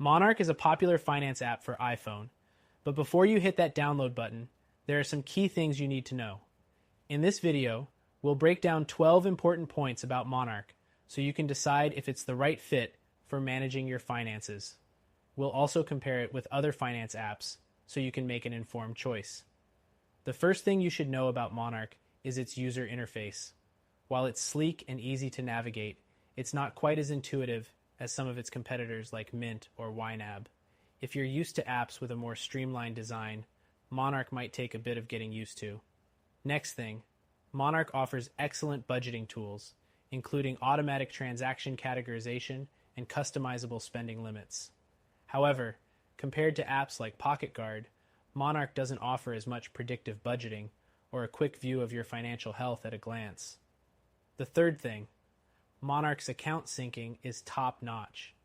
Monarch is a popular finance app for iPhone, but before you hit that download button, there are some key things you need to know. In this video, we'll break down 12 important points about Monarch so you can decide if it's the right fit for managing your finances. We'll also compare it with other finance apps so you can make an informed choice. The first thing you should know about Monarch is its user interface. While it's sleek and easy to navigate, it's not quite as intuitive as some of its competitors like Mint or YNAB. If you're used to apps with a more streamlined design, Monarch might take a bit of getting used to. Next thing, Monarch offers excellent budgeting tools, including automatic transaction categorization and customizable spending limits. However, compared to apps like Pocket Guard, Monarch doesn't offer as much predictive budgeting or a quick view of your financial health at a glance. The third thing, Monarch's account syncing is top-notch.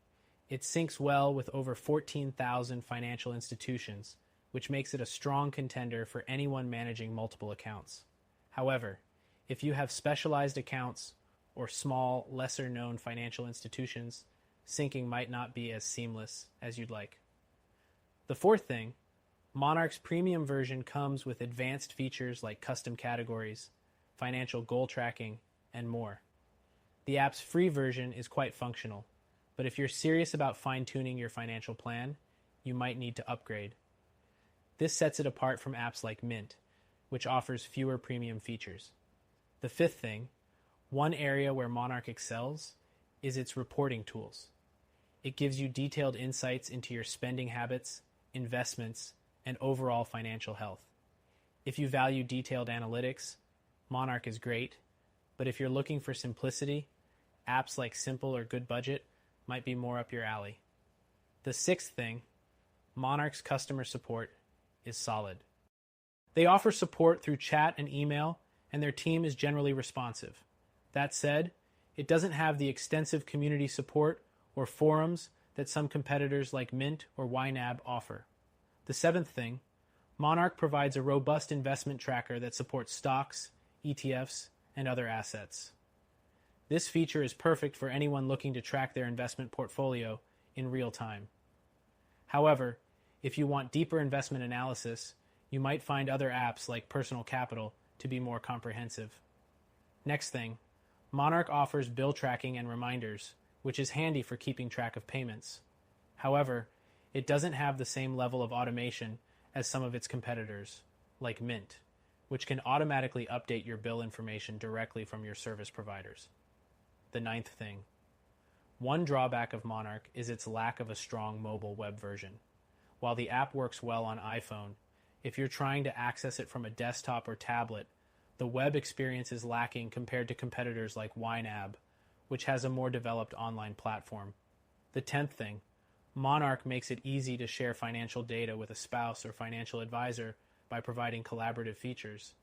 It syncs well with over 14,000 financial institutions, which makes it a strong contender for anyone managing multiple accounts. However, if you have specialized accounts or small, lesser-known financial institutions, syncing might not be as seamless as you'd like. The fourth thing, Monarch's premium version comes with advanced features like custom categories, financial goal tracking, and more. The app's free version is quite functional, but if you're serious about fine-tuning your financial plan, you might need to upgrade. This sets it apart from apps like Mint, which offers fewer premium features. The fifth thing, one area where Monarch excels, is its reporting tools. It gives you detailed insights into your spending habits, investments, and overall financial health. If you value detailed analytics, Monarch is great, but if you're looking for simplicity, apps like Simple or Good Budget might be more up your alley. The sixth thing, Monarch's customer support is solid. They offer support through chat and email, and their team is generally responsive. That said, it doesn't have the extensive community support or forums that some competitors like Mint or YNAB offer. The seventh thing, Monarch provides a robust investment tracker that supports stocks, ETFs, and other assets. This feature is perfect for anyone looking to track their investment portfolio in real time. However, if you want deeper investment analysis, you might find other apps like Personal Capital to be more comprehensive. Next thing, Monarch offers bill tracking and reminders, which is handy for keeping track of payments. However, it doesn't have the same level of automation as some of its competitors, like Mint, which can automatically update your bill information directly from your service providers. The ninth thing, one drawback of Monarch is its lack of a strong mobile web version. While the app works well on iPhone, if you're trying to access it from a desktop or tablet, the web experience is lacking compared to competitors like YNAB, which has a more developed online platform. The 10th thing, Monarch makes it easy to share financial data with a spouse or financial advisor by providing collaborative features.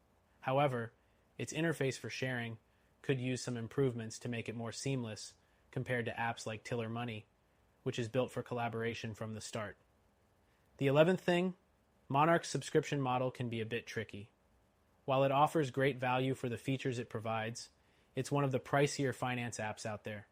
However, its interface for sharing could use some improvements to make it more seamless compared to apps like Tiller Money, which is built for collaboration from the start. The 11th thing, Monarch's subscription model can be a bit tricky. While it offers great value for the features it provides, it's one of the pricier finance apps out there.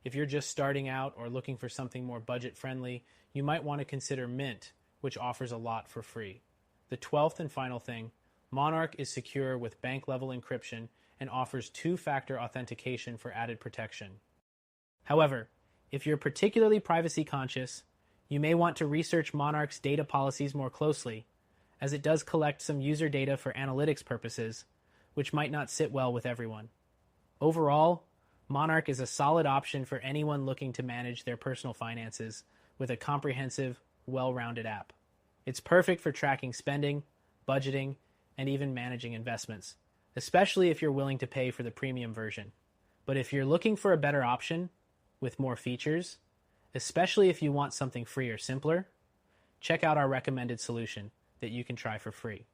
If you're just starting out or looking for something more budget-friendly, you might want to consider Mint, which offers a lot for free. The 12th and final thing, Monarch is secure with bank-level encryption and offers two-factor authentication for added protection. However, if you're particularly privacy-conscious, you may want to research Monarch's data policies more closely, as it does collect some user data for analytics purposes, which might not sit well with everyone. Overall, Monarch is a solid option for anyone looking to manage their personal finances with a comprehensive, well-rounded app. It's perfect for tracking spending, budgeting, and even managing investments, especially if you're willing to pay for the premium version. But if you're looking for a better option with more features, especially if you want something free or simpler, check out our recommended solution that you can try for free.